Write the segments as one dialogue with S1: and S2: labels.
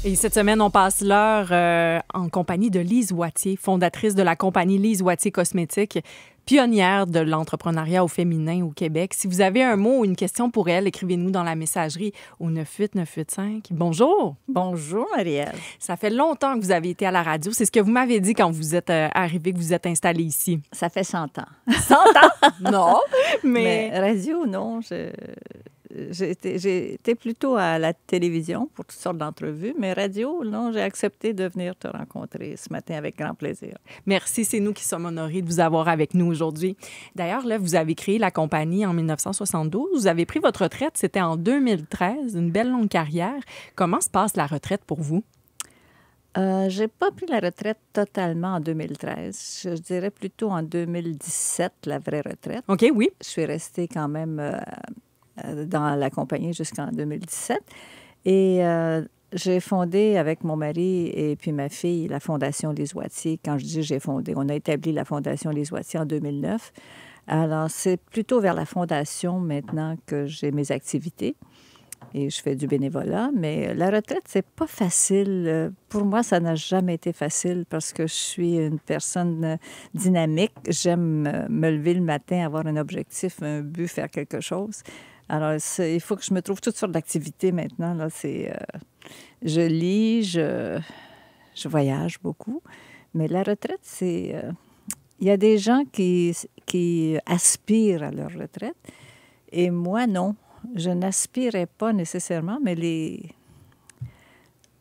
S1: Et cette semaine, on passe l'heure en compagnie de Lise Wattier, fondatrice de la compagnie Lise Wattier Cosmétiques, pionnière de l'entrepreneuriat au féminin au Québec. Si vous avez un mot ou une question pour elle, écrivez-nous dans la messagerie au 98985. Bonjour!
S2: Bonjour, Ariel.
S1: Ça fait longtemps que vous avez été à la radio. C'est ce que vous m'avez dit quand vous êtes arrivée, que vous êtes installée ici.
S2: Ça fait 100 ans.
S1: 100 ans? Non,
S2: mais radio, non. J'ai été plutôt à la télévision pour toutes sortes d'entrevues, mais radio, non, j'ai accepté de venir te rencontrer ce matin avec grand plaisir.
S1: Merci, c'est nous qui sommes honorés de vous avoir avec nous aujourd'hui. D'ailleurs, là, vous avez créé la compagnie en 1972. Vous avez pris votre retraite, c'était en 2013, une belle longue carrière. Comment se passe la retraite pour vous?
S2: J'ai pas pris la retraite totalement en 2013. Je dirais plutôt en 2017, la vraie retraite.
S1: OK, oui.
S2: Je suis restée quand même dans la compagnie jusqu'en 2017. Et j'ai fondé avec mon mari et puis ma fille la Fondation Lise Wattier. Quand je dis j'ai fondé, on a établi la Fondation Lise Wattier en 2009. Alors, c'est plutôt vers la fondation maintenant que j'ai mes activités. Et je fais du bénévolat, mais la retraite, c'est pas facile. Pour moi, ça n'a jamais été facile parce que je suis une personne dynamique. J'aime me lever le matin, avoir un objectif, un but, faire quelque chose. Alors, il faut que je me trouve toutes sortes d'activités maintenant. Là, je lis, je voyage beaucoup. Mais la retraite, c'est... il y a des gens qui aspirent à leur retraite et moi, non. Je n'aspirais pas nécessairement, mais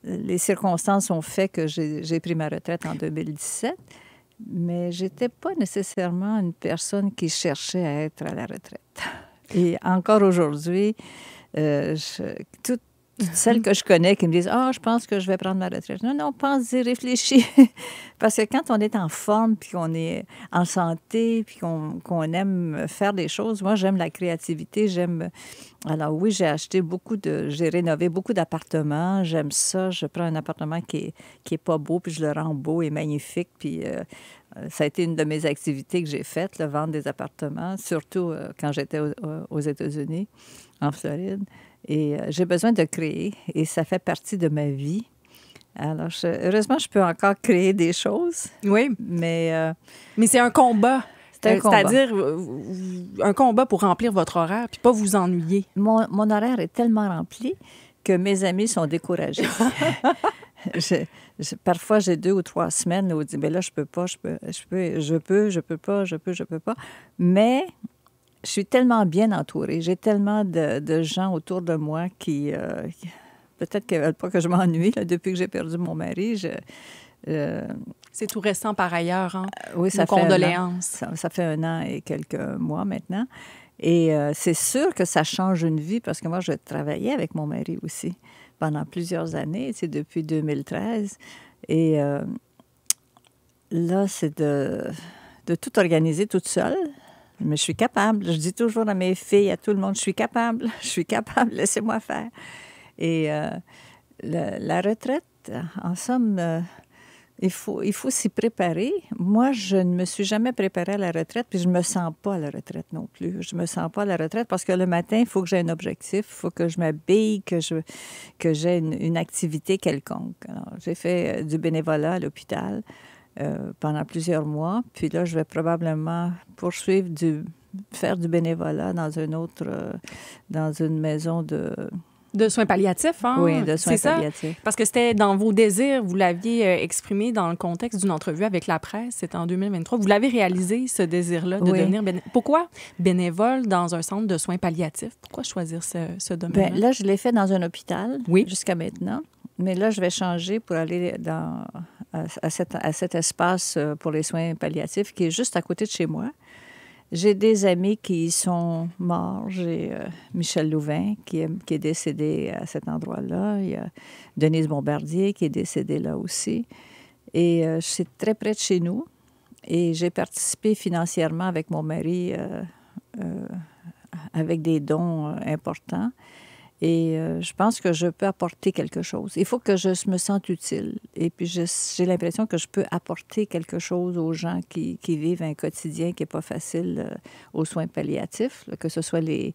S2: les circonstances ont fait que j'ai pris ma retraite en 2017, mais je n'étais pas nécessairement une personne qui cherchait à être à la retraite. Et encore aujourd'hui, toutes celles que je connais qui me disent « Ah, je pense que je vais prendre ma retraite. » Non, pense-y, réfléchis. Parce que quand on est en forme, puis qu'on est en santé, puis qu'on aime faire des choses, moi, j'aime la créativité, Alors oui, j'ai rénové beaucoup d'appartements, j'aime ça. Je prends un appartement qui est pas beau, puis je le rends beau et magnifique, puis... ça a été une de mes activités que j'ai faites, le vendre des appartements, surtout quand j'étais aux États-Unis, en Floride. Et j'ai besoin de créer, et ça fait partie de ma vie. Alors, heureusement, je peux encore créer des choses.
S1: Oui.
S2: Mais
S1: c'est un combat.
S2: C'est-à-dire
S1: un combat pour remplir votre horaire, puis pas vous ennuyer.
S2: Mon horaire est tellement rempli que mes amis sont découragés. Parfois, j'ai 2 ou 3 semaines où je dis, mais là, je peux pas. Mais je suis tellement bien entourée. J'ai tellement de gens autour de moi qui peut-être qu'ils ne veulent pas que je m'ennuie. Depuis que j'ai perdu mon mari,
S1: c'est tout récent par ailleurs, hein?
S2: Oui, ça fait
S1: condoléances.
S2: Ça fait 1 an et quelques mois maintenant. Et c'est sûr que ça change une vie parce que moi, je travaillais avec mon mari aussi pendant plusieurs années, depuis 2013. Et là, c'est de tout organiser toute seule. Mais je suis capable. Je dis toujours à mes filles, à tout le monde, je suis capable, laissez-moi faire. Et la retraite, en somme, il faut s'y préparer. Moi, je ne me suis jamais préparée à la retraite, puis je ne me sens pas à la retraite non plus. Je ne me sens pas à la retraite parce que le matin, il faut que j'ai un objectif, il faut que je m'habille, que j'ai une activité quelconque. Alors, j'ai fait du bénévolat à l'hôpital pendant plusieurs mois, puis là, je vais probablement poursuivre faire du bénévolat dans une maison
S1: de soins palliatifs, hein?
S2: Oui, de soins palliatifs.
S1: Ça? Parce que c'était dans vos désirs, vous l'aviez exprimé dans le contexte d'une entrevue avec la presse, c'était en 2023. Vous l'avez réalisé, ce désir-là, de devenir bénévole. Pourquoi bénévole dans un centre de soins palliatifs? Pourquoi choisir ce domaine-là?
S2: Bien, là, je l'ai fait dans un hôpital jusqu'à maintenant. Mais là, je vais changer pour aller à cet espace pour les soins palliatifs qui est juste à côté de chez moi. J'ai des amis qui sont morts. J'ai Michel Louvain qui est décédé à cet endroit-là. Il y a Denise Bombardier qui est décédée là aussi. Et c'est très près de chez nous. Et j'ai participé financièrement avec mon mari avec des dons importants. Et je pense que je peux apporter quelque chose. Il faut que je me sente utile. Et puis, j'ai l'impression que je peux apporter quelque chose aux gens qui vivent un quotidien qui n'est pas facile aux soins palliatifs, là, que ce soit les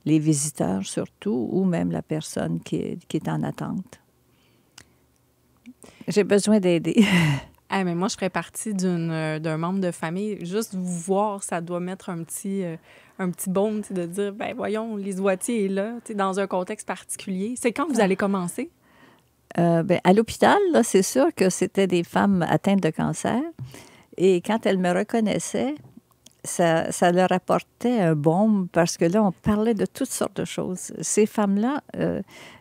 S2: visiteurs surtout, ou même la personne qui est en attente. J'ai besoin d'aider.
S1: Ah, mais moi, je ferais partie d'un membre de famille. Juste vous voir, ça doit mettre un petit baume, de dire, ben voyons, Lise Wattier est là, dans un contexte particulier. C'est quand vous allez commencer?
S2: À l'hôpital, là, c'est sûr que c'était des femmes atteintes de cancer. Et quand elles me reconnaissaient, ça leur apportait un baume parce que là, on parlait de toutes sortes de choses. Ces femmes-là,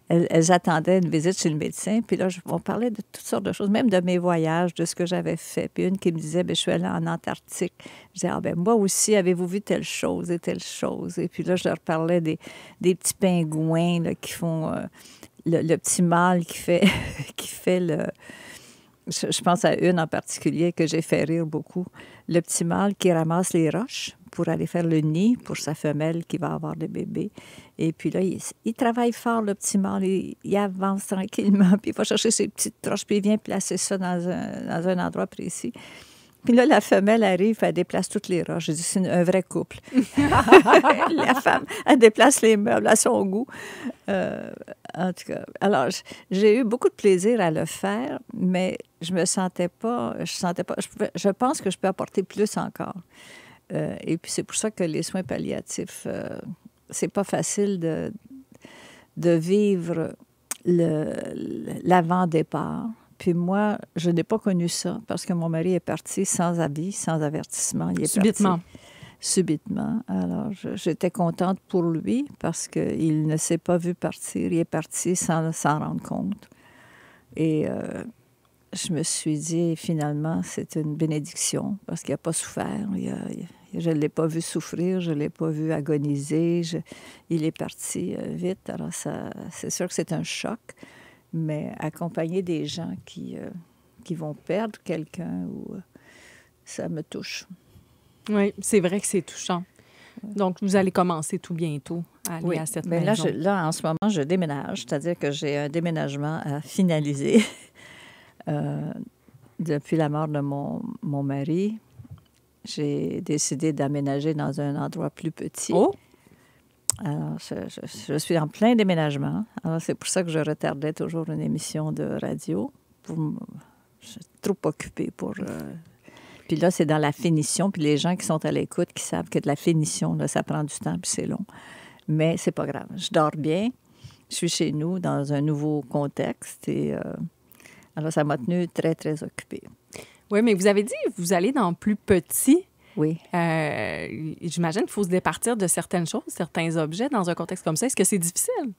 S2: elles attendaient une visite chez le médecin. Puis là, on parlait de toutes sortes de choses, même de mes voyages, de ce que j'avais fait. Puis une qui me disait, bien, je suis allée en Antarctique. Je disais, ah ben moi aussi, avez-vous vu telle chose et telle chose? Et puis là, je leur parlais des petits pingouins là, qui font le petit mâle qui fait, qui fait le... Je pense à une en particulier que j'ai fait rire beaucoup. Le petit mâle qui ramasse les roches pour aller faire le nid pour sa femelle qui va avoir des bébés. Et puis là, il travaille fort, le petit mâle. Il avance tranquillement, puis il va chercher ses petites roches, puis il vient placer ça dans un endroit précis. Puis là, la femelle arrive, elle déplace toutes les roches. Je dis, c'est un vrai couple. La femme, elle déplace les meubles à son goût. En tout cas, alors, j'ai eu beaucoup de plaisir à le faire, mais je pense que je peux apporter plus encore. Et puis, c'est pour ça que les soins palliatifs, c'est pas facile de vivre l'avant-départ. Puis moi, je n'ai pas connu ça parce que mon mari est parti sans avis, sans avertissement. Il est
S1: Subitement.
S2: Parti subitement. Alors, j'étais contente pour lui parce qu'il ne s'est pas vu partir. Il est parti sans s'en rendre compte. Et je me suis dit, finalement, c'est une bénédiction parce qu'il n'a pas souffert. Je ne l'ai pas vu souffrir, je ne l'ai pas vu agoniser. Il est parti vite. Alors, c'est sûr que c'est un choc. Mais accompagner des gens qui vont perdre quelqu'un, ça me touche.
S1: Oui, c'est vrai que c'est touchant. Donc, vous allez commencer tout bientôt à aller à cette maison.
S2: Là, en ce moment, je déménage, c'est-à-dire que j'ai un déménagement à finaliser. Depuis la mort de mon mari, j'ai décidé d'aménager dans un endroit plus petit.
S1: Oh!
S2: Alors, je suis en plein déménagement. Alors, c'est pour ça que je retardais toujours une émission de radio. Je suis trop occupée pour... Puis là, c'est dans la finition. Puis les gens qui sont à l'écoute, qui savent que de la finition, là, ça prend du temps, puis c'est long. Mais c'est pas grave. Je dors bien. Je suis chez nous dans un nouveau contexte. Et alors, ça m'a tenue très, très occupée.
S1: Oui, mais vous avez dit vous allez dans plus petit.
S2: Oui.
S1: J'imagine qu'il faut se départir de certaines choses, certains objets dans un contexte comme ça. Est-ce que c'est difficile?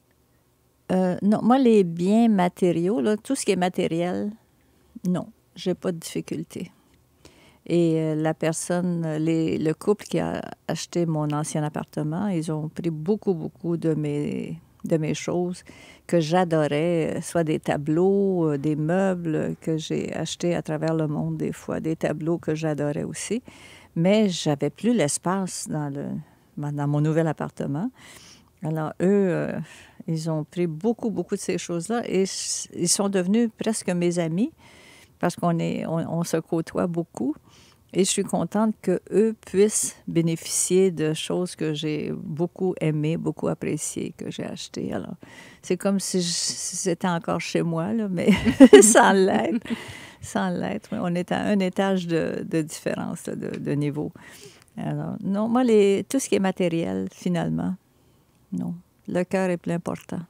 S2: Non, moi, les biens matériaux, là, tout ce qui est matériel, non, j'ai pas de difficulté. Et la personne, le couple qui a acheté mon ancien appartement, ils ont pris beaucoup, beaucoup de mes choses que j'adorais, soit des tableaux, des meubles que j'ai achetés à travers le monde des fois, des tableaux que j'adorais aussi. Mais j'avais plus l'espace dans mon nouvel appartement. Alors, eux, ils ont pris beaucoup, beaucoup de ces choses-là et ils sont devenus presque mes amis parce on se côtoie beaucoup. Et je suis contente qu'eux puissent bénéficier de choses que j'ai beaucoup aimées, beaucoup appréciées, que j'ai achetées. Alors, c'est comme si c'était encore chez moi, là, mais sans l'être. Sans l'être. On est à un étage de différence, là, de niveau. Alors, non, moi, tout ce qui est matériel, finalement, non. Le cœur est plus important.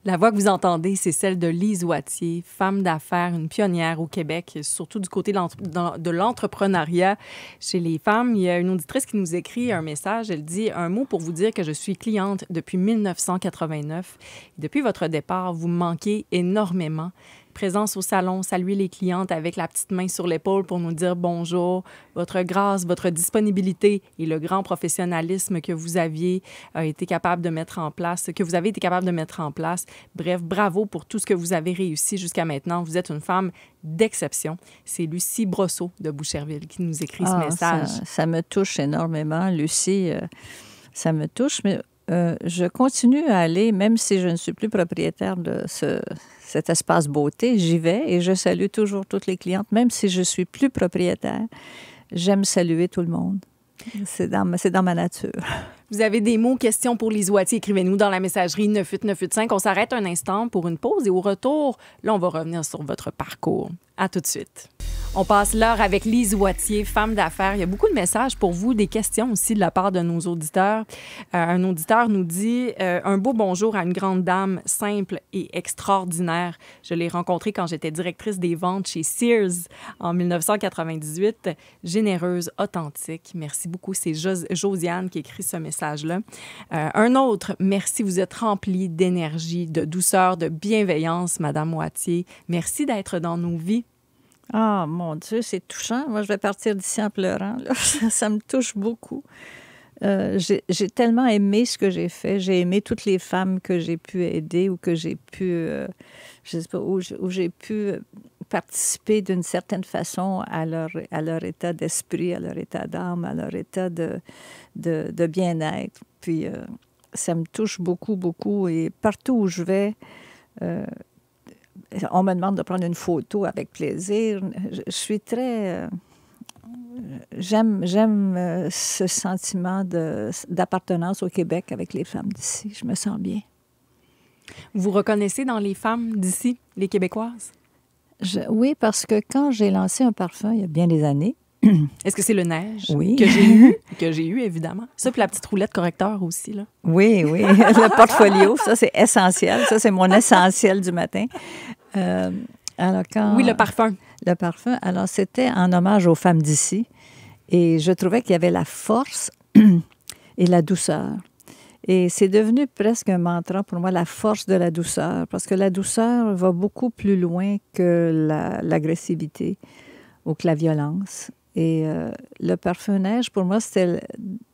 S1: La voix que vous entendez, c'est celle de Lise Wattier, femme d'affaires, une pionnière au Québec, surtout du côté de l'entrepreneuriat chez les femmes. Il y a une auditrice qui nous écrit un message. Elle dit « Un mot pour vous dire que je suis cliente depuis 1989. Depuis votre départ, vous me manquez énormément. Présence au salon, saluer les clientes avec la petite main sur l'épaule pour nous dire bonjour. Votre grâce, votre disponibilité et le grand professionnalisme que vous aviez été capable de mettre en place, que vous avez été capable de mettre en place. Bref, bravo pour tout ce que vous avez réussi jusqu'à maintenant. Vous êtes une femme d'exception. » C'est Lucie Brosseau de Boucherville qui nous écrit ce message.
S2: Ça me touche énormément, Lucie. Ça me touche, mais je continue à aller, même si je ne suis plus propriétaire de cet espace beauté, j'y vais et je salue toujours toutes les clientes, même si je ne suis plus propriétaire. J'aime saluer tout le monde. C'est dans ma nature.
S1: Vous avez des mots, questions pour Lise Wattier, écrivez-nous dans la messagerie 98985. On s'arrête un instant pour une pause et au retour, là, on va revenir sur votre parcours. À tout de suite. On passe l'heure avec Lise Wattier, femme d'affaires. Il y a beaucoup de messages pour vous, des questions aussi de la part de nos auditeurs. Un auditeur nous dit un beau bonjour à une grande dame simple et extraordinaire. Je l'ai rencontrée quand j'étais directrice des ventes chez Sears en 1998. Généreuse, authentique. Merci beaucoup. C'est Josiane qui écrit ce message-là. Un autre, merci. Vous êtes remplie d'énergie, de douceur, de bienveillance, Madame Wattier. Merci d'être dans nos vies.
S2: Ah, mon Dieu, c'est touchant. Moi, je vais partir d'ici en pleurant. Là. Ça me touche beaucoup. J'ai tellement aimé ce que j'ai fait. J'ai aimé toutes les femmes que j'ai pu aider ou que j'ai pu, je sais pas, où j'ai pu participer d'une certaine façon à leur état d'esprit, à leur état d'âme, à leur état de bien-être. Puis, ça me touche beaucoup, beaucoup. Et partout où je vais, on me demande de prendre une photo avec plaisir. Je suis très... J'aime ce sentiment d'appartenance au Québec avec les femmes d'ici. Je me sens bien.
S1: Vous reconnaissez dans les femmes d'ici, les Québécoises?
S2: Oui, parce que quand j'ai lancé un parfum, il y a bien des années...
S1: Est-ce que c'est le neige
S2: oui.
S1: que j'ai eu, évidemment? Ça, puis la petite roulette correcteur aussi, là.
S2: Oui, oui. Le portfolio, ça, c'est essentiel. Ça, c'est mon essentiel du matin. Alors
S1: oui, le parfum.
S2: Le parfum. Alors, c'était en hommage aux femmes d'ici. Et je trouvais qu'il y avait la force et la douceur. Et c'est devenu presque un mantra pour moi, la force de la douceur. Parce que la douceur va beaucoup plus loin que l'agressivité ou que la violence. Et le parfum neige, pour moi, c'était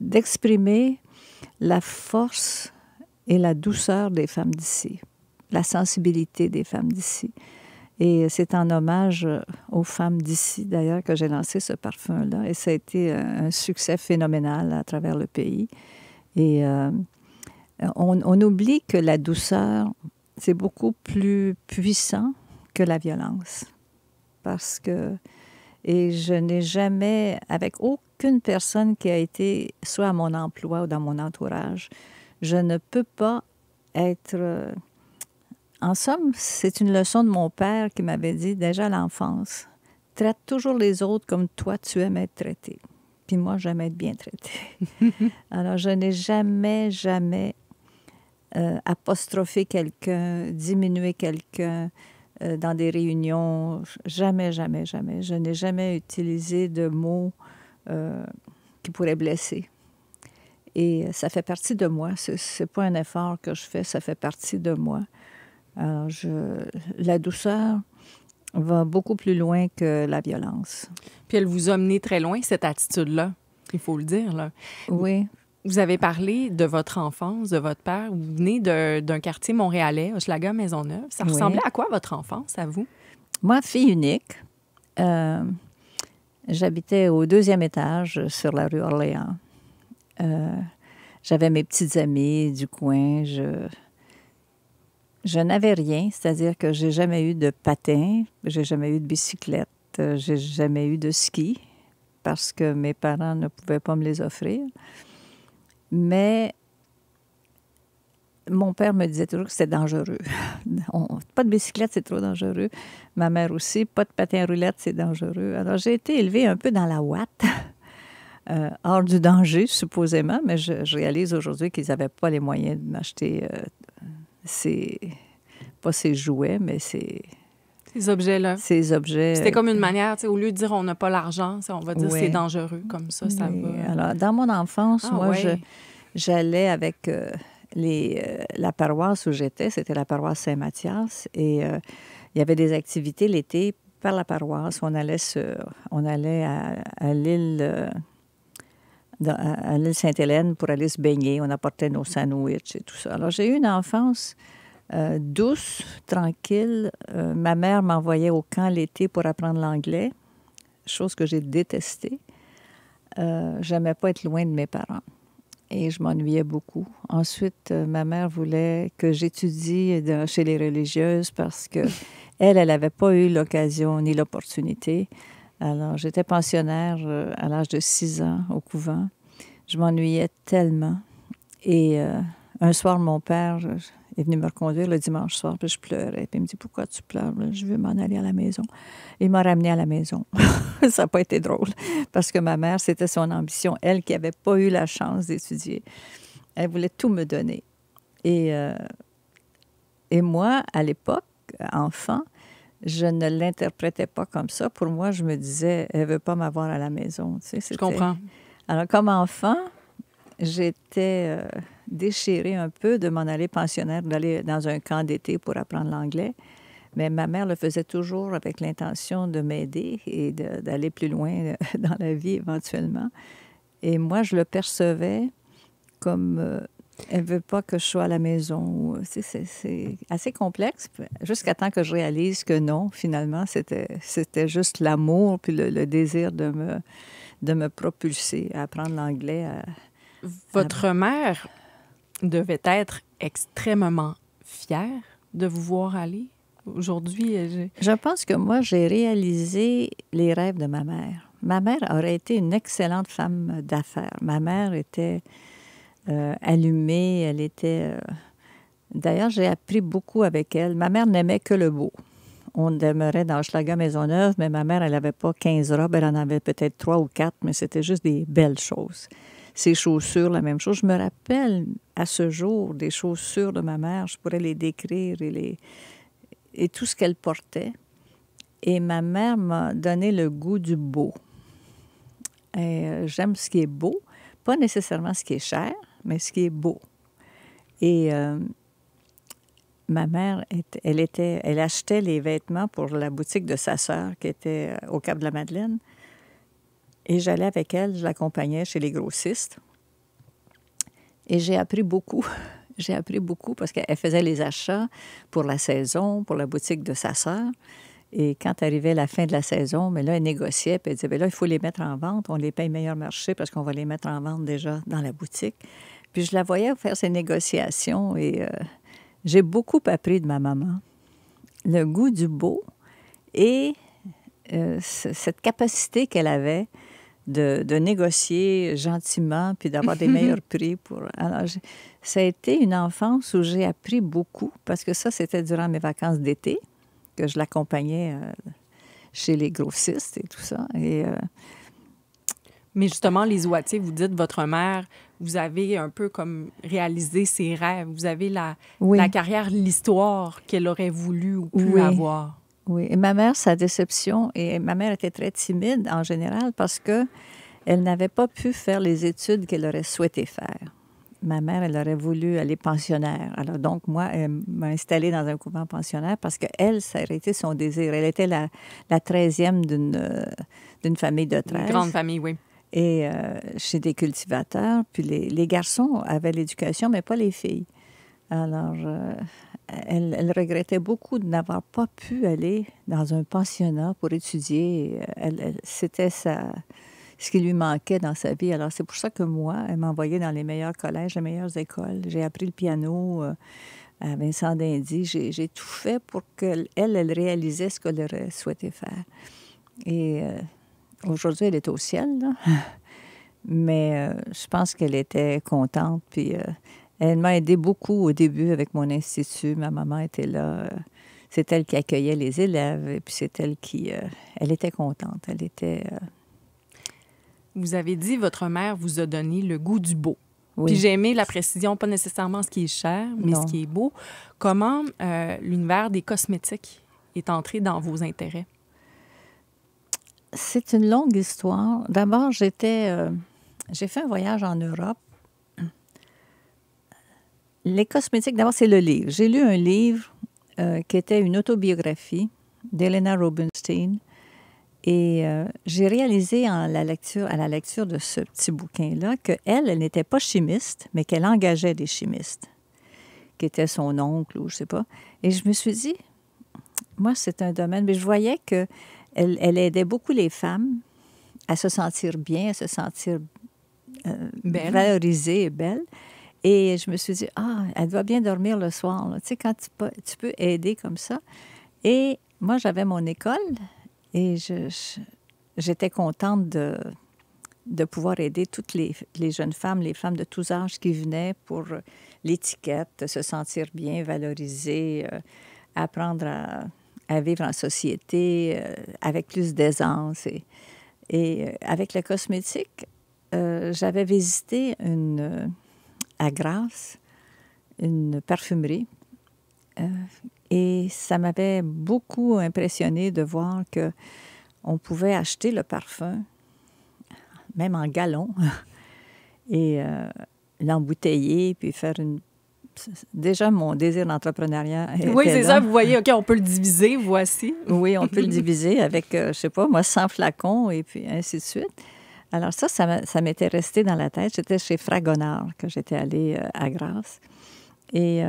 S2: d'exprimer la force et la douceur des femmes d'ici, la sensibilité des femmes d'ici. Et c'est en hommage aux femmes d'ici, d'ailleurs, que j'ai lancé ce parfum-là. Et ça a été un succès phénoménal à travers le pays. Et on oublie que la douceur, c'est beaucoup plus puissant que la violence. Parce que... Et je n'ai jamais, avec aucune personne qui a été soit à mon emploi ou dans mon entourage, je ne peux pas être... En somme, c'est une leçon de mon père qui m'avait dit, déjà à l'enfance, traite toujours les autres comme toi, tu aimes être traité. Puis moi, j'aime être bien traité. Alors, je n'ai jamais apostrophé quelqu'un, diminué quelqu'un, dans des réunions, jamais. Je n'ai jamais utilisé de mots qui pourraient blesser. Et ça fait partie de moi. C'est pas un effort que je fais, ça fait partie de moi. Alors, la douceur va beaucoup plus loin que la violence.
S1: Puis elle vous a mené très loin, cette attitude-là, il faut le dire, là.
S2: Oui.
S1: Vous avez parlé de votre enfance, de votre père. Vous venez d'un quartier montréalais, Hochelaga, Maisonneuve. Ça ressemblait à quoi, votre enfance, à vous?
S2: Moi, fille unique, j'habitais au 2e étage sur la rue Orléans. J'avais mes petites amies du coin. Je n'avais rien, c'est-à-dire que j'ai jamais eu de patin, j'ai jamais eu de bicyclette, j'ai jamais eu de ski parce que mes parents ne pouvaient pas me les offrir. Mais mon père me disait toujours que c'était dangereux. Pas de bicyclette, c'est trop dangereux. Ma mère aussi, pas de patin à roulettes, c'est dangereux. Alors, j'ai été élevée un peu dans la ouate, hors du danger, supposément, mais je réalise aujourd'hui qu'ils n'avaient pas les moyens de m'acheter pas ces jouets, mais ces
S1: objets-là.
S2: Ces objets.
S1: C'était comme une manière, au lieu de dire on n'a pas l'argent, on va dire c'est dangereux, comme ça, ça va.
S2: Alors, dans mon enfance, j'allais avec la paroisse où j'étais, c'était la paroisse Saint-Mathias, et il y avait des activités l'été par la paroisse. On allait à l'île Sainte-Hélène pour aller se baigner. On apportait nos sandwichs et tout ça. Alors, j'ai eu une enfance douce, tranquille. Ma mère m'envoyait au camp l'été pour apprendre l'anglais, chose que j'ai détestée. J'aimais pas être loin de mes parents et je m'ennuyais beaucoup. Ensuite, ma mère voulait que j'étudie chez les religieuses parce que elle n'avait pas eu l'occasion ni l'opportunité. Alors, j'étais pensionnaire à l'âge de 6 ans au couvent. Je m'ennuyais tellement. Et un soir, mon père est venu me reconduire le dimanche soir, puis je pleurais. Puis il me dit, pourquoi tu pleures? Je veux m'en aller à la maison. Il m'a ramené à la maison. Ça n'a pas été drôle, parce que ma mère, c'était son ambition. Elle qui n'avait pas eu la chance d'étudier. Elle voulait tout me donner. Et moi, à l'époque, enfant, je ne l'interprétais pas comme ça. Pour moi, je me disais, elle ne veut pas m'avoir à la maison. Tu sais,
S1: Je comprends.
S2: Alors, comme enfant, j'étais déchirée un peu de m'en aller pensionnaire, d'aller dans un camp d'été pour apprendre l'anglais. Mais ma mère le faisait toujours avec l'intention de m'aider et d'aller plus loin dans la vie éventuellement. Et moi, je le percevais comme elle ne veut pas que je sois à la maison. C'est assez complexe, jusqu'à temps que je réalise que non, finalement, c'était juste l'amour puis le désir de me propulser à apprendre l'anglais.
S1: Votre mère devait être extrêmement fière de vous voir aller. Aujourd'hui,
S2: Je pense que moi, j'ai réalisé les rêves de ma mère. Ma mère aurait été une excellente femme d'affaires. Ma mère était allumée, elle était... D'ailleurs, j'ai appris beaucoup avec elle. Ma mère n'aimait que le beau. On demeurait dans Hochelaga Maisonneuve, mais ma mère, elle n'avait pas 15 robes, elle en avait peut-être 3 ou 4, mais c'était juste des belles choses. Ses chaussures, la même chose. Je me rappelle à ce jour des chaussures de ma mère, je pourrais les décrire et tout ce qu'elle portait. Et ma mère m'a donné le goût du beau. Et j'aime ce qui est beau, pas nécessairement ce qui est cher, mais ce qui est beau. Et ma mère, elle achetait les vêtements pour la boutique de sa sœur qui était au Cap-de-la-Madeleine. Et j'allais avec elle, je l'accompagnais chez les grossistes. Et j'ai appris beaucoup. J'ai appris beaucoup parce qu'elle faisait les achats pour la saison, pour la boutique de sa sœur. Et quand arrivait la fin de la saison, mais là, elle négociait, puis elle disait, bien là, il faut les mettre en vente. On les paye meilleur marché parce qu'on va les mettre en vente déjà dans la boutique. Puis je la voyais faire ces négociations et j'ai beaucoup appris de ma maman. Le goût du beau et cette capacité qu'elle avait de négocier gentiment puis d'avoir des meilleurs prix. Alors, ça a été une enfance où j'ai appris beaucoup parce que ça, c'était durant mes vacances d'été que je l'accompagnais chez les grossistes et tout ça.
S1: Mais justement, les Wattier, vous dites, votre mère, vous avez un peu comme réalisé ses rêves. Vous avez la carrière, l'histoire qu'elle aurait voulu ou pu avoir.
S2: Oui, et ma mère, sa déception, et ma mère était très timide en général parce que elle n'avait pas pu faire les études qu'elle aurait souhaité faire. Ma mère, elle aurait voulu aller pensionnaire. Alors donc, moi, elle m'a installée dans un couvent pensionnaire parce qu'elle, ça aurait été son désir. Elle était la 13e d'une famille de 13.
S1: Une grande famille, oui.
S2: Et chez des cultivateurs. Puis les garçons avaient l'éducation, mais pas les filles. Alors, elle regrettait beaucoup de n'avoir pas pu aller dans un pensionnat pour étudier. C'était ce qui lui manquait dans sa vie. Alors, c'est pour ça que moi, elle m'envoyait dans les meilleurs collèges, les meilleures écoles. J'ai appris le piano à Vincent d'Indy. J'ai tout fait pour qu'elle réalisait ce qu'elle aurait souhaité faire. Et aujourd'hui, elle est au ciel, là. Mais je pense qu'elle était contente. Puis elle m'a aidé beaucoup au début avec mon institut. Ma maman était là. C'est elle qui accueillait les élèves. Et puis c'est elle qui... elle était contente. Elle était...
S1: Vous avez dit votre mère vous a donné le goût du beau.
S2: Oui.
S1: Puis j'ai aimé la précision, pas nécessairement ce qui est cher, mais ce qui est beau. Comment l'univers des cosmétiques est entré dans vos intérêts?
S2: C'est une longue histoire. D'abord, j'ai fait un voyage en Europe. Les cosmétiques, d'abord, c'est le livre. J'ai lu un livre qui était une autobiographie d'Helena Rubinstein. Et j'ai réalisé à la lecture de ce petit bouquin-là qu'elle n'était pas chimiste, mais qu'elle engageait des chimistes, qui était son oncle ou je ne sais pas. Et je me suis dit, moi, c'est un domaine... Mais je voyais qu'elle aidait beaucoup les femmes à se sentir bien, à se sentir valorisée et belle. Et je me suis dit, elle doit bien dormir le soir. Là. Tu sais, quand tu peux aider comme ça. Et moi, j'avais mon école... Et j'étais contente de pouvoir aider toutes les jeunes femmes, les femmes de tous âges qui venaient pour l'étiquette, se sentir bien, valorisées, apprendre à vivre en société avec plus d'aisance. Et avec le cosmétique, j'avais visité à Grasse, une parfumerie. Et ça m'avait beaucoup impressionné de voir qu'on pouvait acheter le parfum, même en gallons, et l'embouteiller, puis faire une... Déjà, mon désir d'entrepreneuriat était
S1: Oui, c'est
S2: là.
S1: ça. Vous voyez, OK, on peut le diviser, voici.
S2: Oui, on peut le diviser avec, je sais pas, moi, 100 flacons, et puis ainsi de suite. Alors ça m'était resté dans la tête. J'étais chez Fragonard, que j'étais allée à Grasse. Et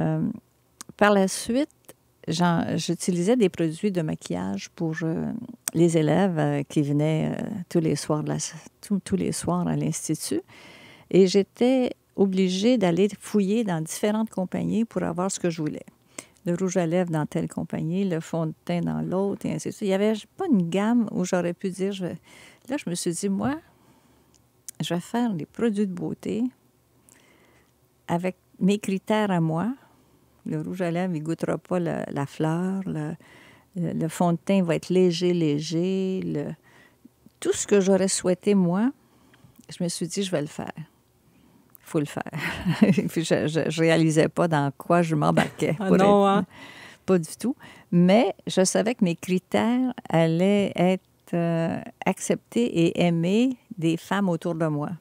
S2: par la suite, j'utilisais des produits de maquillage pour les élèves qui venaient tous les soirs tous les soirs à l'Institut. Et j'étais obligée d'aller fouiller dans différentes compagnies pour avoir ce que je voulais. Le rouge à lèvres dans telle compagnie, le fond de teint dans l'autre, et ainsi de suite. Il n'y avait pas une gamme où j'aurais pu dire... Là, je me suis dit, moi, je vais faire des produits de beauté avec mes critères à moi. Le rouge à lèvres, il ne goûtera pas la fleur. Le fond de teint va être léger. Tout ce que j'aurais souhaité, moi, je me suis dit, je vais le faire. Il faut le faire. Puis je ne réalisais pas dans quoi je m'embarquais.
S1: Ah non, hein?
S2: Pas du tout. Mais je savais que mes critères allaient être acceptés et aimés des femmes autour de moi.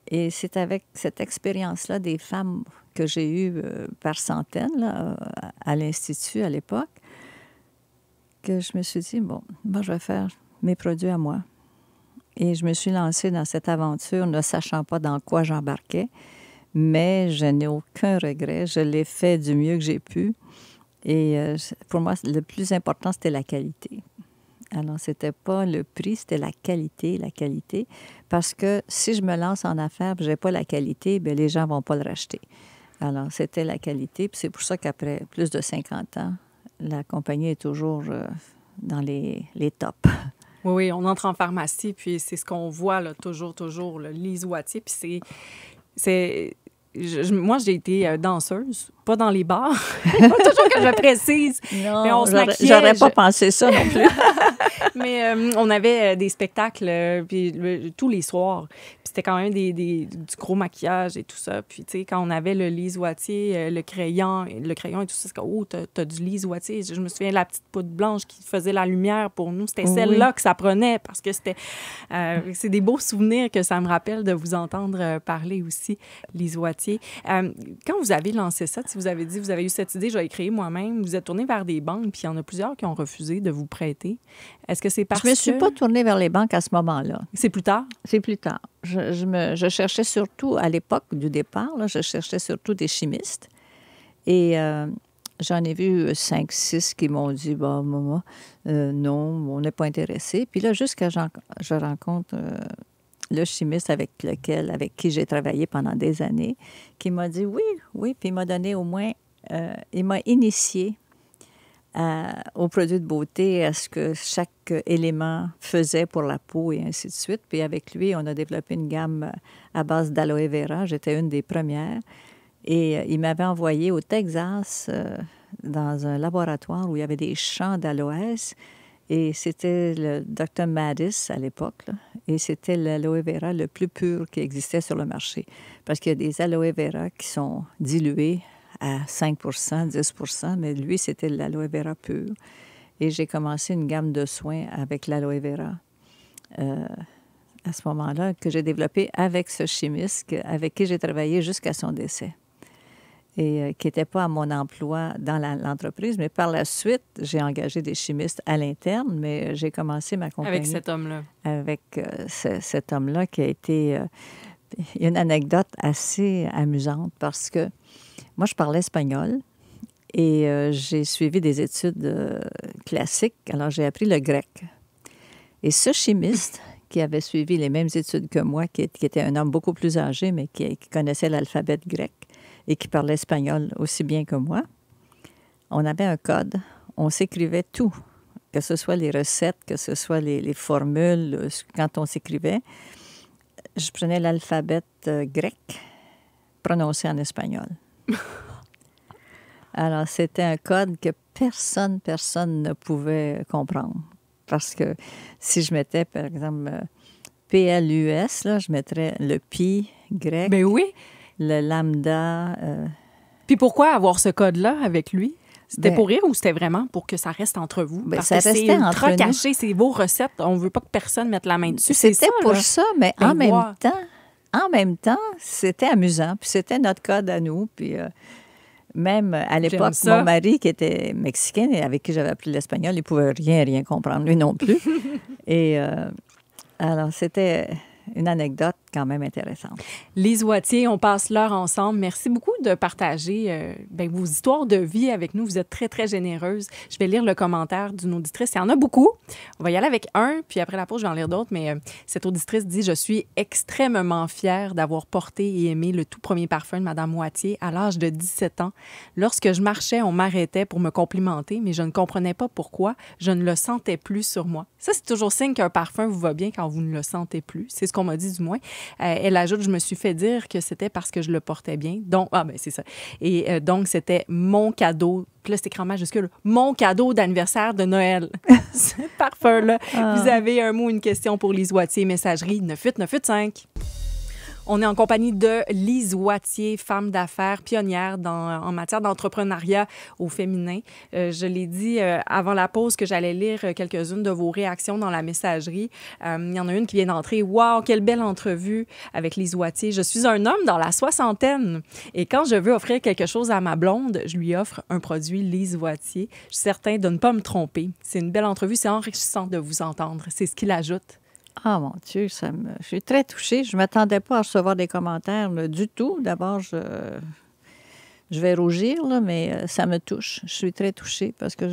S2: Et c'est avec cette expérience-là des femmes que j'ai eues par centaines là, à l'Institut à l'époque, que je me suis dit, bon, moi, je vais faire mes produits à moi. Et je me suis lancée dans cette aventure, ne sachant pas dans quoi j'embarquais, mais je n'ai aucun regret. Je l'ai fait du mieux que j'ai pu. Et pour moi, le plus important, c'était la qualité. Alors, c'était pas le prix, c'était la qualité. Parce que si je me lance en affaires et je n'ai pas la qualité, bien, les gens ne vont pas le racheter. Alors, c'était la qualité. Puis c'est pour ça qu'après plus de 50 ans, la compagnie est toujours dans les tops.
S1: Oui, on entre en pharmacie, puis c'est ce qu'on voit, là, toujours, le Lise Wattier. Puis moi, j'ai été danseuse, pas dans les bars. Toujours que je précise.
S2: Non,
S1: mais on se maquillait.
S2: J'aurais pas pensé ça non plus.
S1: Mais on avait des spectacles puis, tous les soirs. Puis c'était quand même du gros maquillage et tout ça. Puis, tu sais, quand on avait le Lise Wattier, le crayon et tout ça, c'est comme, oh, t'as du Lise Wattier. Je me souviens de la petite poudre blanche qui faisait la lumière pour nous. C'était celle-là que ça prenait parce que c'est des beaux souvenirs que ça me rappelle de vous entendre parler aussi, Lise Wattier. Quand vous avez lancé ça, si vous avez dit, vous avez eu cette idée, je vais écrire moi-même, vous êtes tourné vers des banques, puis il y en a plusieurs qui ont refusé de vous prêter. Est-ce que c'est parce que...
S2: Je me suis pas tournée vers les banques à ce moment-là.
S1: C'est plus tard?
S2: C'est plus tard. Je cherchais surtout, à l'époque du départ, là, je cherchais surtout des chimistes. Et j'en ai vu 5, 6 qui m'ont dit, bah, maman, non, on n'est pas intéressé. Puis là, jusqu'à je rencontre le chimiste avec qui j'ai travaillé pendant des années, qui m'a dit oui, puis il m'a donné au moins, il m'a initié aux produits de beauté, à ce que chaque élément faisait pour la peau et ainsi de suite. Puis avec lui, on a développé une gamme à base d'aloe vera. J'étais une des premières. Et il m'avait envoyé au Texas dans un laboratoire où il y avait des champs d'aloès. Et c'était le Dr. Maddis à l'époque. Là. Et c'était l'aloe vera le plus pur qui existait sur le marché. Parce qu'il y a des aloe vera qui sont dilués à 5 10 mais lui, c'était l'aloe vera pur. Et j'ai commencé une gamme de soins avec l'aloe vera à ce moment-là, que j'ai développé avec ce chimiste avec qui j'ai travaillé jusqu'à son décès. Et qui n'était pas à mon emploi dans l'entreprise. Mais par la suite, j'ai engagé des chimistes à l'interne, mais j'ai commencé ma compagnie...
S1: Avec cet homme-là.
S2: Avec cet homme-là qui a été... il y a une anecdote assez amusante parce que moi, je parlais espagnol et j'ai suivi des études classiques. Alors, j'ai appris le grec. Et ce chimiste qui avait suivi les mêmes études que moi, qui était un homme beaucoup plus âgé, mais qui connaissait l'alphabet grec, et qui parlait espagnol aussi bien que moi, on avait un code. On s'écrivait tout, que ce soit les recettes, que ce soit les formules, quand on s'écrivait. je prenais l'alphabet grec prononcé en espagnol. Alors, c'était un code que personne ne pouvait comprendre. Parce que si je mettais, par exemple, PLUS, là, je mettrais le pi grec,
S1: Ben oui.
S2: le lambda.
S1: Puis pourquoi avoir ce code-là avec lui? C'était
S2: Ben,
S1: pour rire ou c'était vraiment pour que ça reste entre vous?
S2: Ben,
S1: Parce
S2: ça
S1: que c'est
S2: restait entre
S1: ultra
S2: nous.
S1: caché, c'est vos recettes. On veut pas que personne mette la main dessus.
S2: C'était
S1: C'est ça,
S2: pour
S1: là.
S2: ça, mais
S1: Ben,
S2: en même temps, c'était amusant. Puis c'était notre code à nous. Puis même à l'époque,
S1: ça.
S2: mon mari, qui était mexicain et avec qui j'avais appris l'espagnol, il pouvait rien comprendre, lui non plus. Et alors, c'était une anecdote quand même intéressante.
S1: Lise Wattier, on passe l'heure ensemble. Merci beaucoup de partager vos histoires de vie avec nous. Vous êtes très, très généreuse. Je vais lire le commentaire d'une auditrice. Il y en a beaucoup. On va y aller avec un, puis après la pause, je vais en lire d'autres. Mais cette auditrice dit « Je suis extrêmement fière d'avoir porté et aimé le tout premier parfum de Madame Wattier à l'âge de 17 ans. Lorsque je marchais, on m'arrêtait pour me complimenter, mais je ne comprenais pas pourquoi. Je ne le sentais plus sur moi. » Ça, c'est toujours signe qu'un parfum vous va bien quand vous ne le sentez plus. C'est ce qu'on m'a dit du moins. Elle ajoute, je me suis fait dire que c'était parce que je le portais bien. Donc, c'est ça. Et donc, c'était mon cadeau. Puis là, c'est écrit en majuscule. Mon cadeau d'anniversaire de Noël. Ce parfum-là. Vous avez un mot, une question pour Lise Wattier, messagerie 98985. On est en compagnie de Lise Wattier, femme d'affaires, pionnière en matière d'entrepreneuriat au féminin. Je l'ai dit avant la pause que j'allais lire quelques-unes de vos réactions dans la messagerie. Il y en a une qui vient d'entrer. « Wow, quelle belle entrevue avec Lise Wattier. Je suis un homme dans la soixantaine et quand je veux offrir quelque chose à ma blonde, je lui offre un produit Lise Wattier. Je suis certain de ne pas me tromper. C'est une belle entrevue. C'est enrichissant de vous entendre. » C'est ce qu'il ajoute.
S2: Ah, mon Dieu, je suis très touchée. Je ne m'attendais pas à recevoir des commentaires du tout. D'abord, je vais rougir, là, mais ça me touche. Je suis très touchée parce que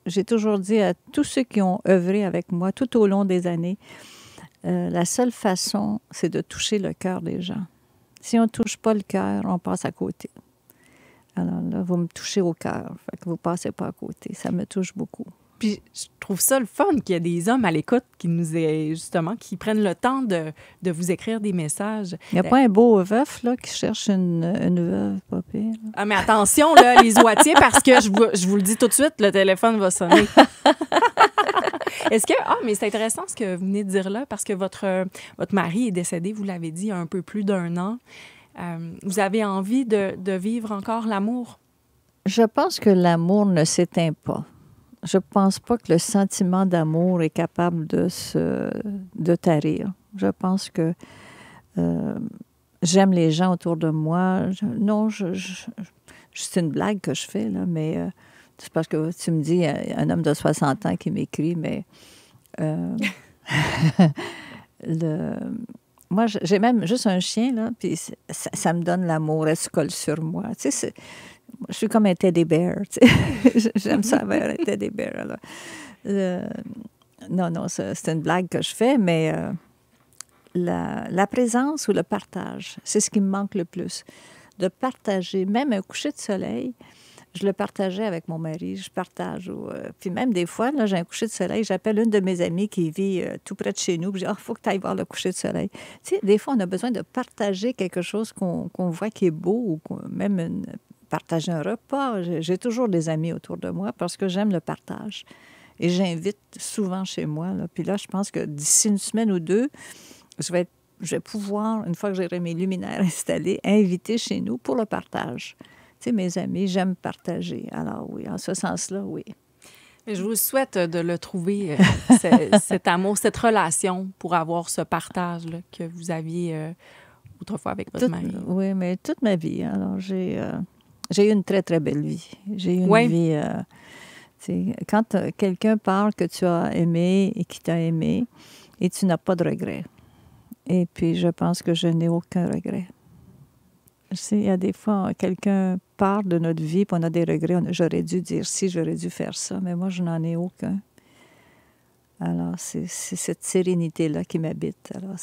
S2: j'ai toujours dit à tous ceux qui ont œuvré avec moi tout au long des années, la seule façon, c'est de toucher le cœur des gens. Si on ne touche pas le cœur, on passe à côté. Alors là, vous me touchez au cœur, fait que vous ne passez pas à côté. Ça me touche beaucoup.
S1: Puis je trouve ça le fun qu'il y a des hommes à l'écoute qui prennent le temps de vous écrire des messages.
S2: Il n'y a pas un beau veuf là, qui cherche une veuve, pas pire. Là.
S1: Ah, mais attention, là, les Wattier, parce que je vous le dis tout de suite, le téléphone va sonner. Est-ce que... Ah, mais c'est intéressant ce que vous venez de dire là, parce que votre mari est décédé, vous l'avez dit, il y a un peu plus d'1 an. Vous avez envie de vivre encore l'amour?
S2: Je pense que l'amour ne s'éteint pas. Je ne pense pas que le sentiment d'amour est capable de tarir. Je pense que j'aime les gens autour de moi. C'est une blague que je fais, là, mais c'est parce que tu me dis un homme de 60 ans qui m'écrit, mais moi, j'ai même juste un chien, là, puis ça me donne l'amour. Elle se colle sur moi. Tu sais, je suis comme un teddy bear, tu sais. J'aime ça, un teddy bear. Là. Non, c'est une blague que je fais, mais la présence ou le partage, c'est ce qui me manque le plus. De partager, même un coucher de soleil, je le partageais avec mon mari, je partage. Puis même des fois, là, j'ai un coucher de soleil, j'appelle une de mes amies qui vit tout près de chez nous, puis je dis « Ah, il faut que tu ailles voir le coucher de soleil. » Tu sais, des fois, on a besoin de partager quelque chose qu'on voit qui est beau, ou même partager un repas. J'ai toujours des amis autour de moi parce que j'aime le partage. Et j'invite souvent chez moi. Là. Puis là, je pense que d'ici une semaine ou deux, je vais pouvoir, une fois que j'aurai mes luminaires installés, inviter chez nous pour le partage. Tu sais, mes amis, j'aime partager. Alors oui, en ce sens-là, oui.
S1: Je vous souhaite de le trouver, cet amour, cette relation pour avoir ce partage là, que vous aviez autrefois avec votre mari.
S2: Oui, mais toute ma vie. Alors, j'ai eu une très, très belle vie. J'ai eu une vie... quand quelqu'un parle que tu as aimé et qui t'a aimé, et tu n'as pas de regrets. Et puis, je pense que je n'ai aucun regret. Je sais, il y a des fois, quelqu'un parle de notre vie, puis on a des regrets. J'aurais dû dire ci, j'aurais dû faire ça, mais moi, je n'en ai aucun. Alors, c'est cette sérénité-là qui m'habite. Alors,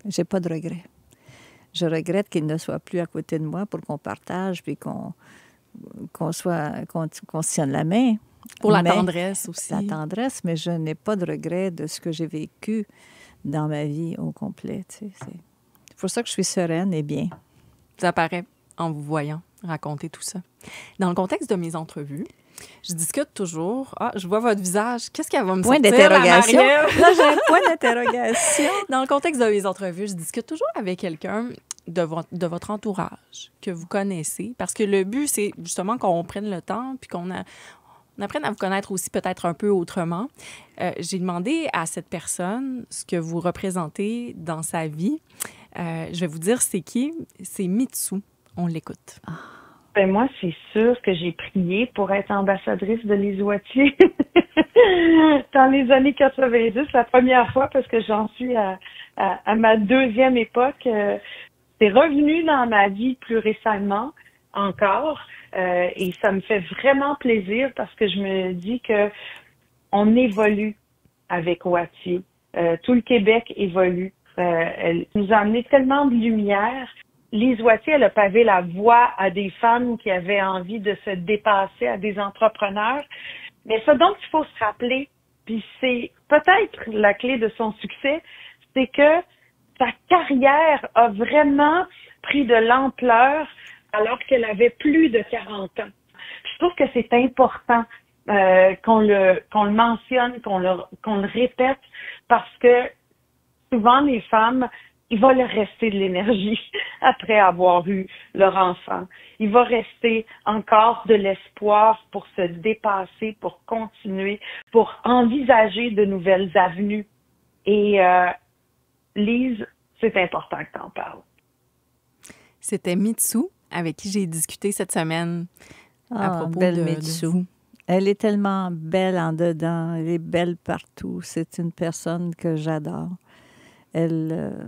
S2: j'ai pas de regrets. Je regrette qu'il ne soit plus à côté de moi pour qu'on partage, puis qu'on se tienne la main.
S1: Pour la tendresse aussi.
S2: La tendresse, mais je n'ai pas de regret de ce que j'ai vécu dans ma vie au complet. Tu sais, c'est pour ça que je suis sereine et bien.
S1: Ça paraît en vous voyant raconter tout ça. Dans le contexte de mes entrevues, je discute toujours. Ah, je vois votre visage. Qu'est-ce qu'elle va me
S2: Point
S1: sortir,
S2: d'interrogation.
S1: la Marie-Ève?
S2: Là, j'ai un point d'interrogation.
S1: Dans le contexte de mes entrevues, je discute toujours avec quelqu'un de votre entourage que vous connaissez. Parce que le but, c'est justement qu'on prenne le temps puis qu'on apprenne à vous connaître aussi peut-être un peu autrement. J'ai demandé à cette personne ce que vous représentez dans sa vie. Je vais vous dire c'est qui. C'est Mitsou. On l'écoute.
S3: Ben moi, c'est sûr que j'ai prié pour être ambassadrice de Lise Wattier dans les années 90, la première fois, parce que j'en suis à ma deuxième époque. C'est revenu dans ma vie plus récemment encore, et ça me fait vraiment plaisir parce que je me dis que on évolue avec Wattier. Tout le Québec évolue. Elle nous a amené tellement de lumière. Lise Wattier, elle a pavé la voie à des femmes qui avaient envie de se dépasser, à des entrepreneurs. Mais ce dont il faut se rappeler, puis c'est peut-être la clé de son succès, c'est que sa carrière a vraiment pris de l'ampleur alors qu'elle avait plus de 40 ans. Je trouve que c'est important qu'on le mentionne, qu'on le répète, parce que souvent les femmes, il va leur rester de l'énergie après avoir eu leur enfant. Il va rester encore de l'espoir pour se dépasser, pour continuer, pour envisager de nouvelles avenues. Et Lise, c'est important que tu en parles.
S1: C'était Mitsou avec qui j'ai discuté cette semaine à propos
S2: belle
S1: de
S2: Mitsou.
S1: vous.
S2: Elle est tellement belle en dedans, elle est belle partout. C'est une personne que j'adore. Elle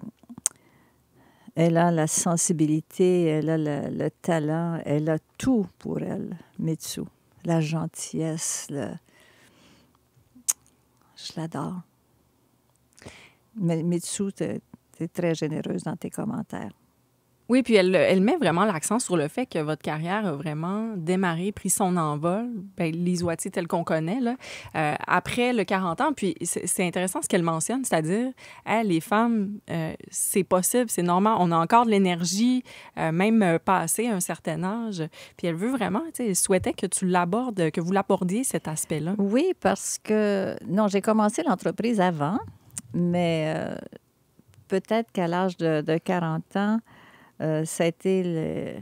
S2: a la sensibilité, elle a le talent, elle a tout pour elle, Mitsou. La gentillesse, je l'adore. Mais Mitsou, tu es très généreuse dans tes commentaires.
S1: Oui, puis elle met vraiment l'accent sur le fait que votre carrière a vraiment démarré, pris son envol. Bien, Lise Wattier, telle qu'on connaît, là, après le 40 ans. Puis c'est intéressant ce qu'elle mentionne, c'est-à-dire, les femmes, c'est possible, c'est normal. On a encore de l'énergie, même passé un certain âge. Puis elle veut vraiment, tu sais, elle souhaitait que tu l'abordes, que vous l'abordiez, cet aspect-là.
S2: Oui, parce que, non, j'ai commencé l'entreprise avant, mais peut-être qu'à l'âge de 40 ans, ça a été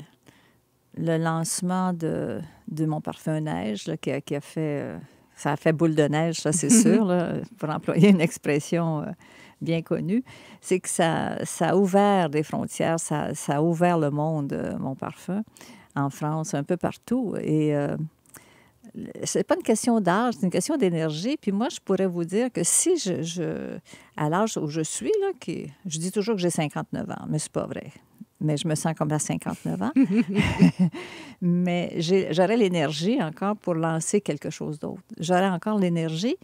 S2: le lancement de mon parfum neige là, qui a fait... ça a fait boule de neige, ça, c'est sûr, là, pour employer une expression bien connue. C'est que ça a ouvert des frontières, ça a ouvert le monde, mon parfum, en France, un peu partout. Et c'est pas une question d'âge, c'est une question d'énergie. Puis moi, je pourrais vous dire que si à l'âge où je suis, là, je dis toujours que j'ai 59 ans, mais c'est pas vrai. Mais je me sens comme à 59 ans. Mais j'aurais l'énergie encore pour lancer quelque chose d'autre. J'aurais encore l'énergie,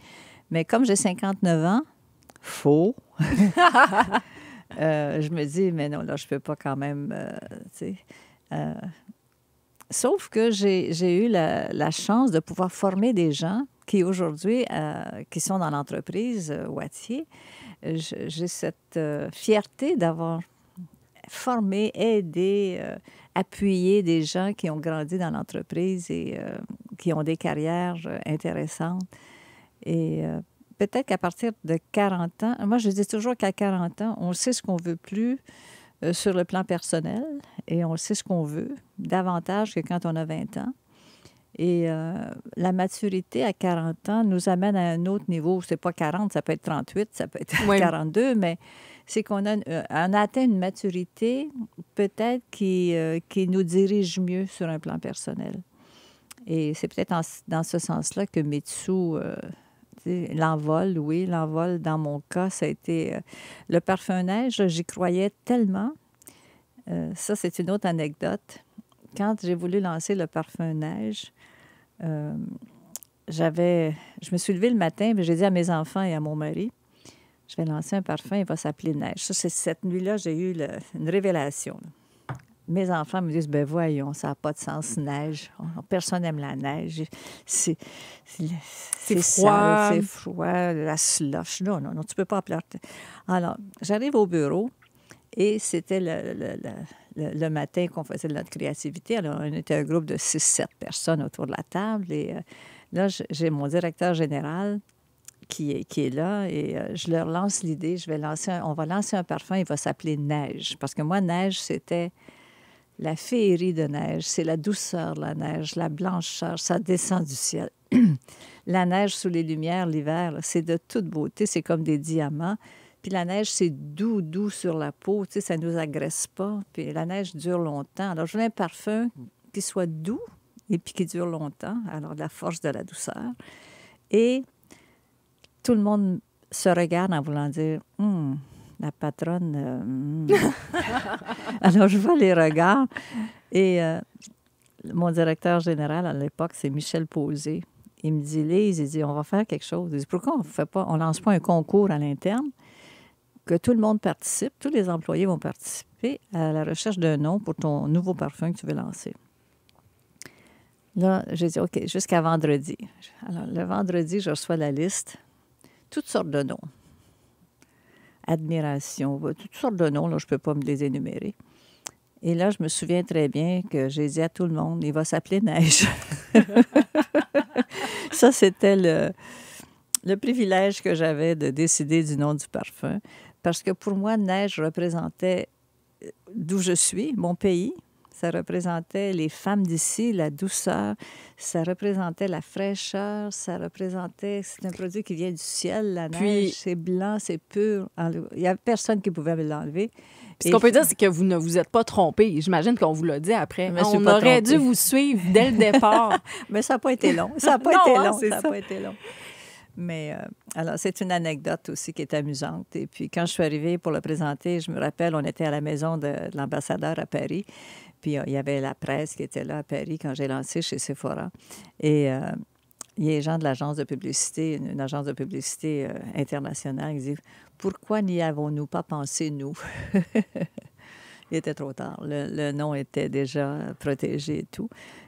S2: mais comme j'ai 59 ans, faux. Je me dis, mais non, là, je peux pas quand même, tu sais. Sauf que j'ai eu la chance de pouvoir former des gens qui, aujourd'hui, qui sont dans l'entreprise Wattier. J'ai cette fierté d'avoir formé, aidé, appuyé des gens qui ont grandi dans l'entreprise et qui ont des carrières intéressantes. Et peut-être qu'à partir de 40 ans, moi je dis toujours qu'à 40 ans, on sait ce qu'on veut plus sur le plan personnel et on sait ce qu'on veut davantage que quand on a 20 ans. Et la maturité à 40 ans nous amène à un autre niveau. C'est pas 40, ça peut être 38, ça peut être 42, mais c'est qu'on a atteint une maturité peut-être qui nous dirige mieux sur un plan personnel. Et c'est peut-être dans ce sens-là que Mitsou, l'envol, oui, l'envol, dans mon cas, ça a été le parfum neige, j'y croyais tellement. Ça, c'est une autre anecdote. Quand j'ai voulu lancer le parfum neige, je me suis levée le matin et j'ai dit à mes enfants et à mon mari, je vais lancer un parfum, il va s'appeler Neige. Ça, c'est cette nuit-là, j'ai eu une révélation. mes enfants me disent, ben voyons, ça n'a pas de sens, neige. Personne n'aime la neige. C'est
S1: froid.
S2: sale, c'est froid, la slush. Non, non, non, tu ne peux pas appeler. Alors, j'arrive au bureau et c'était le matin qu'on faisait de notre créativité. Alors, on était un groupe de 6-7 personnes autour de la table. Et là, j'ai mon directeur général qui est là et je leur lance l'idée. On va lancer un parfum, il va s'appeler Neige. Parce que moi, Neige, c'était la féerie de neige. C'est la douceur de la neige, la blancheur, ça descend du ciel. La neige sous les lumières, l'hiver, c'est de toute beauté. C'est comme des diamants. Puis la neige, c'est doux, doux sur la peau. Tu sais, ça ne nous agresse pas. Puis la neige dure longtemps. Alors, je voulais un parfum qui soit doux et puis qui dure longtemps. Alors, la force de la douceur. Et tout le monde se regarde en voulant dire la patronne. Alors, je vois les regards. Et mon directeur général à l'époque, c'est Michel Posé. Il me dit, Lise, il dit, on va faire quelque chose. Il dit, pourquoi on lance pas un concours à l'interne, que tout le monde participe, tous les employés vont participer à la recherche d'un nom pour ton nouveau parfum que tu veux lancer. Là, j'ai dit, OK, jusqu'à vendredi. Alors, le vendredi, je reçois la liste, toutes sortes de noms. Admiration, toutes sortes de noms, là, je ne peux pas me les énumérer. Et là, je me souviens très bien que j'ai dit à tout le monde, il va s'appeler Neige. Ça, c'était le privilège que j'avais de décider du nom du parfum. Parce que pour moi, Neige représentait d'où je suis, mon pays. Ça représentait les femmes d'ici, la douceur. Ça représentait la fraîcheur. Ça représentait... C'est un produit qui vient du ciel, la neige. C'est blanc, c'est pur. Il n'y avait personne qui pouvait me l'enlever.
S1: Ce qu'on peut dire, c'est que vous ne vous êtes pas trompé. J'imagine qu'on vous l'a dit après. On aurait dû vous suivre dès le départ.
S2: Mais ça n'a pas été long. Ça n'a pas été long. Ça n'a pas été long. Mais alors, c'est une anecdote aussi qui est amusante. Et puis, quand je suis arrivée pour le présenter, je me rappelle, on était à la maison de l'ambassadeur à Paris. Puis, il y avait la presse qui était là à Paris quand j'ai lancé chez Sephora. Et il y a les gens de l'agence de publicité, une agence de publicité internationale, qui disent « Pourquoi n'y avons-nous pas pensé, nous? » Il était trop tard. Le nom était déjà protégé et tout.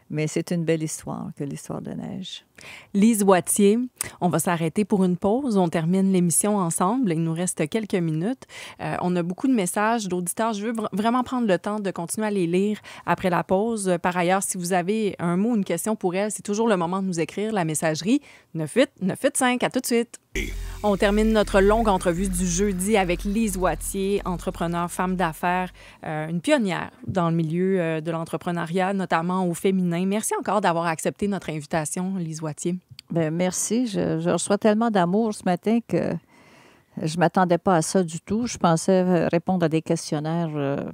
S2: Mais c'est une belle histoire que l'histoire de Neige.
S1: Lise Wattier, on va s'arrêter pour une pause. On termine l'émission ensemble. Il nous reste quelques minutes. On a beaucoup de messages d'auditeurs. Je veux vraiment prendre le temps de continuer à les lire après la pause. Par ailleurs, si vous avez un mot, une question pour elle, c'est toujours le moment de nous écrire. La messagerie 98-985. À tout de suite. On termine notre longue entrevue du jeudi avec Lise Wattier, entrepreneur, femme d'affaires, une pionnière dans le milieu de l'entrepreneuriat, notamment au féminin. Merci encore d'avoir accepté notre invitation, Lise Wattier.
S2: Bien, merci. Je reçois tellement d'amour ce matin que je ne m'attendais pas à ça du tout. Je pensais répondre à des questionnaires,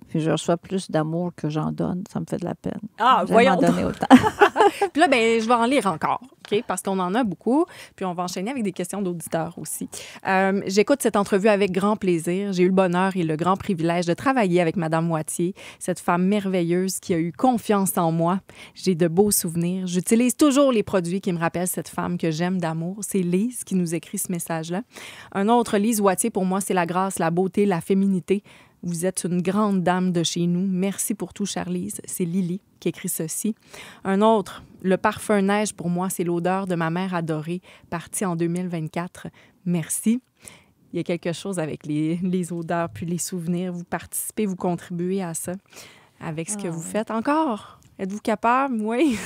S2: puis je reçois plus d'amour que j'en donne. Ça me fait de la peine.
S1: Ah, voyons
S2: donc. Donner autant.
S1: Puis là, ben, je vais en lire encore, OK? Parce qu'on en a beaucoup. Puis on va enchaîner avec des questions d'auditeurs aussi. J'écoute cette entrevue avec grand plaisir. J'ai eu le bonheur et le grand privilège de travailler avec Madame Wattier, cette femme merveilleuse qui a eu confiance en moi. J'ai de beaux souvenirs. J'utilise toujours les produits qui me rappellent cette femme que j'aime d'amour. C'est Lise qui nous écrit ce message-là. Un autre, Lise Wattier, pour moi, c'est la grâce, la beauté, la féminité. Vous êtes une grande dame de chez nous. Merci pour tout, chère Lise. C'est Lily qui écrit ceci. Un autre, le parfum Neige, pour moi, c'est l'odeur de ma mère adorée, partie en 2024. Merci. Il y a quelque chose avec les odeurs puis les souvenirs. Vous participez, vous contribuez à ça avec ce que vous faites. Encore? Êtes-vous capable? Oui.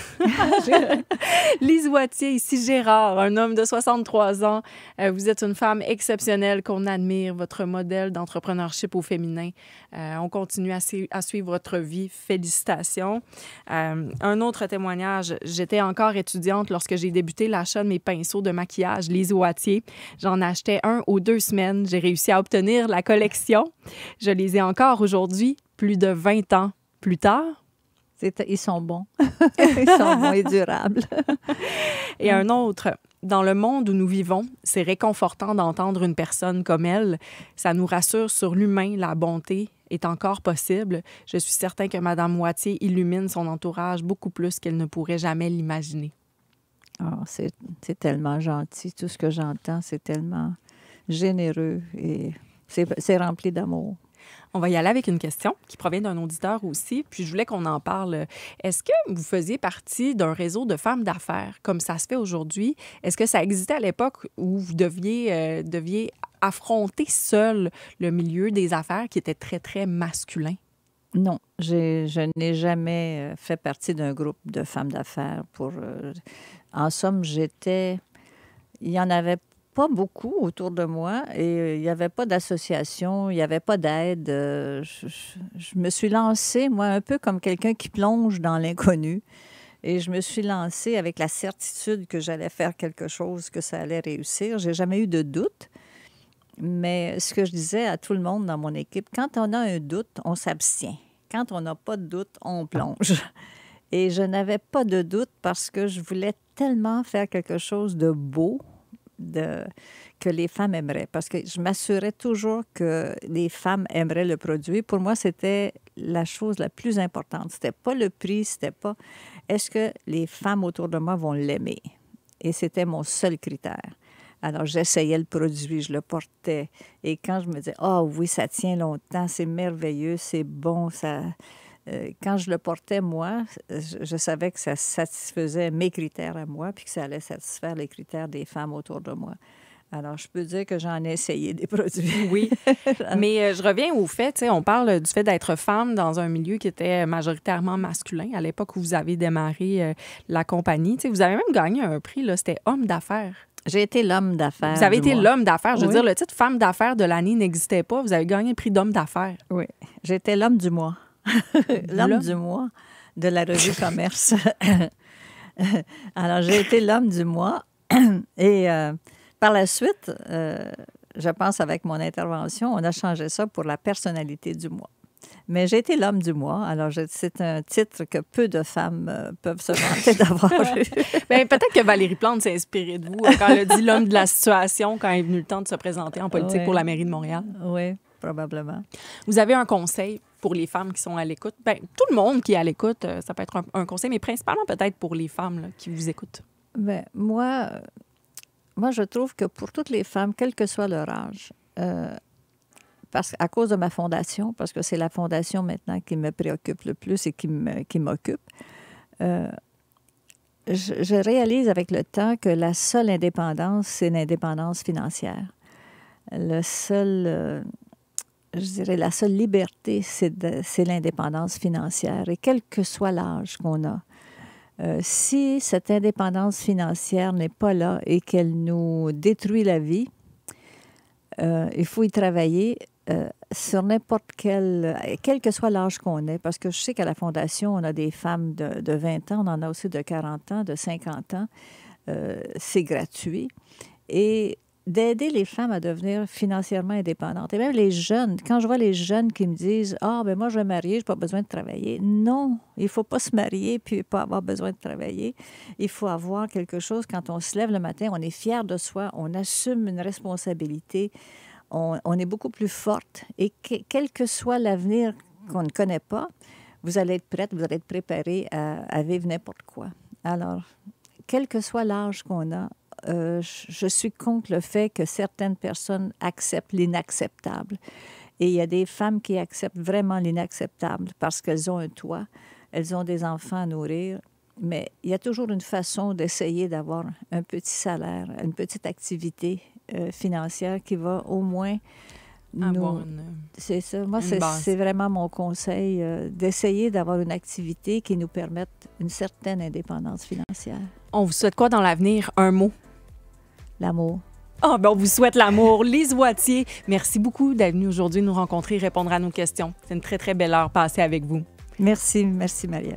S1: Lise Wattier, ici Gérard, un homme de 63 ans. Vous êtes une femme exceptionnelle qu'on admire, votre modèle d'entrepreneurship au féminin. On continue à suivre votre vie. Félicitations. Un autre témoignage, j'étais encore étudiante lorsque j'ai débuté l'achat de mes pinceaux de maquillage Lise Wattier. J'en achetais 1 ou 2 semaines. J'ai réussi à obtenir la collection. Je les ai encore aujourd'hui, plus de 20 ans plus tard.
S2: Ils sont bons. Ils sont bons et durables.
S1: Et un autre, dans le monde où nous vivons, c'est réconfortant d'entendre une personne comme elle. Ça nous rassure sur l'humain, la bonté est encore possible. Je suis certain que Mme Wattier illumine son entourage beaucoup plus qu'elle ne pourrait jamais l'imaginer.
S2: Oh, c'est tellement gentil. Tout ce que j'entends, c'est tellement généreux et c'est rempli d'amour.
S1: On va y aller avec une question qui provient d'un auditeur aussi, puis je voulais qu'on en parle. Est-ce que vous faisiez partie d'un réseau de femmes d'affaires, comme ça se fait aujourd'hui? Est-ce que ça existait à l'époque où vous deviez affronter seul le milieu des affaires qui était très, très masculin?
S2: Non, je n'ai jamais fait partie d'un groupe de femmes d'affaires. En somme, il y en avait pas beaucoup autour de moi et il n'y avait pas d'association, il n'y avait pas d'aide. Je me suis lancée, moi, un peu comme quelqu'un qui plonge dans l'inconnu. Et je me suis lancée avec la certitude que j'allais faire quelque chose, que ça allait réussir. J'ai jamais eu de doute. Mais ce que je disais à tout le monde dans mon équipe, quand on a un doute, on s'abstient. Quand on n'a pas de doute, on plonge. Et je n'avais pas de doute parce que je voulais tellement faire quelque chose de beau que les femmes aimeraient. Parce que je m'assurais toujours que les femmes aimeraient le produit. Pour moi, c'était la chose la plus importante. C'était pas le prix, c'était pas est-ce que les femmes autour de moi vont l'aimer. Et c'était mon seul critère. Alors, j'essayais le produit, je le portais. Et quand je me disais, « Ah oui, ça tient longtemps, c'est merveilleux, c'est bon, ça... » Quand je le portais, moi, je savais que ça satisfaisait mes critères à moi, puis que ça allait satisfaire les critères des femmes autour de moi. Alors, je peux dire que j'en ai essayé des produits.
S1: Oui, mais je reviens au fait, on parle du fait d'être femme dans un milieu qui était majoritairement masculin à l'époque où vous avez démarré la compagnie. Vous avez même gagné un prix, là, c'était homme d'affaires.
S2: J'ai été l'homme d'affaires.
S1: Vous avez été l'homme d'affaires. Je veux
S2: Oui.
S1: dire, le titre femme d'affaires de l'année n'existait pas. Vous avez gagné le prix d'homme d'affaires.
S2: Oui, j'étais l'homme du mois. L'homme du mois de la revue Commerce. Alors, j'ai été l'homme du mois. Et par la suite, je pense avec mon intervention, on a changé ça pour la personnalité du mois. Mais j'ai été l'homme du mois. Alors, c'est un titre que peu de femmes peuvent se vanter d'avoir eu.
S1: Bien, peut-être que Valérie Plante s'est inspirée de vous quand elle a dit l'homme de la situation, quand est venu le temps de se présenter en politique
S2: Oui.
S1: pour la mairie de Montréal.
S2: Oui, probablement.
S1: Vous avez un conseil pour les femmes qui sont à l'écoute? Bien, tout le monde qui est à l'écoute, ça peut être un conseil, mais principalement peut-être pour les femmes là, qui vous écoutent.
S2: Bien, moi, je trouve que pour toutes les femmes, quel que soit leur âge, à cause de ma fondation, parce que c'est la fondation maintenant qui me préoccupe le plus et qui m'occupe, je réalise avec le temps que la seule indépendance, c'est l'indépendance financière. La seule liberté, c'est l'indépendance financière. Et quel que soit l'âge qu'on a, si cette indépendance financière n'est pas là et qu'elle nous détruit la vie, il faut y travailler sur n'importe quel que soit l'âge qu'on ait. Parce que je sais qu'à la Fondation, on a des femmes de 20 ans, on en a aussi de 40 ans, de 50 ans. C'est gratuit. Et d'aider les femmes à devenir financièrement indépendantes. Et même les jeunes, quand je vois les jeunes qui me disent « Ah, ben moi, je vais me marier, je n'ai pas besoin de travailler. » Non, il ne faut pas se marier puis pas avoir besoin de travailler. Il faut avoir quelque chose, quand on se lève le matin, on est fier de soi, on assume une responsabilité, on est beaucoup plus forte. Et quel que soit l'avenir qu'on ne connaît pas, vous allez être prête, vous allez être préparée à vivre n'importe quoi. Alors, quel que soit l'âge qu'on a, je suis contre le fait que certaines personnes acceptent l'inacceptable. Et il y a des femmes qui acceptent vraiment l'inacceptable parce qu'elles ont un toit, elles ont des enfants à nourrir, mais il y a toujours une façon d'essayer d'avoir un petit salaire, une petite activité financière qui va au moins
S1: avoir
S2: C'est ça. Moi, c'est vraiment mon conseil, d'essayer d'avoir une activité qui nous permette une certaine indépendance financière.
S1: On vous souhaite quoi dans l'avenir? Un mot?
S2: L'amour.
S1: Ah, ben on vous souhaite l'amour. Lise Wattier, merci beaucoup d'être venue aujourd'hui nous rencontrer et répondre à nos questions. C'est une très, très belle heure passée avec vous.
S2: Merci Maria.